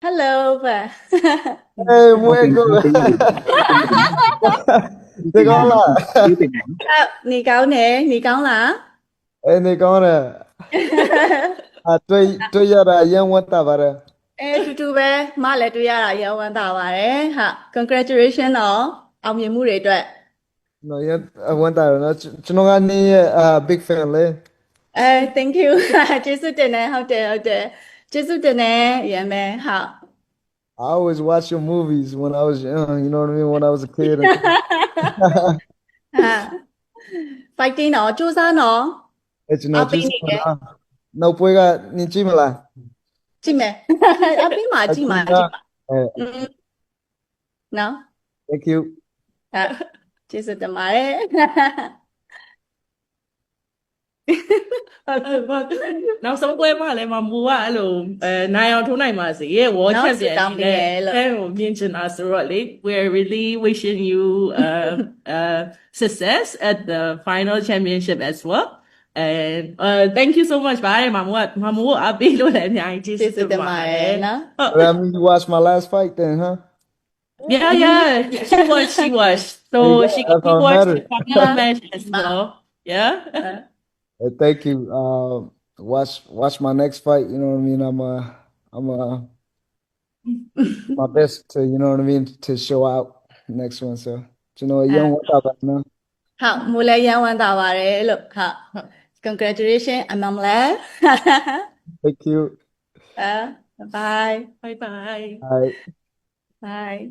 Hello bà. Ê, Không mua tiền cơ. không tí gì không Thì tiền con ảnh là thiếu tiền ảnh Nì cáo nè, nì cáo là. Ê, thì con là tôi giờ là dân quân ta bà Ê, chú bé, má lại tôi ra là yêu anh tao bà đấy. Hả, congratulations đó. Ông nhìn mũi đấy tuệ. nó dân quân ta nó chúng nó ăn đi big fan lên. Ê, thank you. Chế sức tên này, hậu tế, hậu tế. Chế sức tên này, dạ mẹ, hả. I always watch your movies when I was young, you know what I mean, when I was a kid and Hả, fighting nó, chú sa nó. it's À, not bên just này kìa. no puega ni chimela. Chị mẹ. À, bên mà, chị mà, chị Chima. mà. Ừ, nó. Thank you. Hả, chế sức tên mà đấy. vâng. Nó sống của em là mà mua alo nai on tonight mà gì wo Nó sự champion tao gì bên đấy này là. em miễn chân us really we're really wishing you success at the final championship as well and thank you so much bye mà mua à bị luôn đấy nhảy chỉ Chế sự sức tên mà mà đấy, đấy nó. That means you watched my last fight then, huh? yeah yeah she was There you so go. she That's we all that watched the matters. final match as well yeah. Thank you. Watch my next fight. You know what I mean. I'm my best to, you know what I mean, to show out next one. So, you know, young À, what up now. 好，冇理由揾到話你，look 好，congratulations，I'm on left，Thank you. 啊，拜拜，bye bye All right.拜。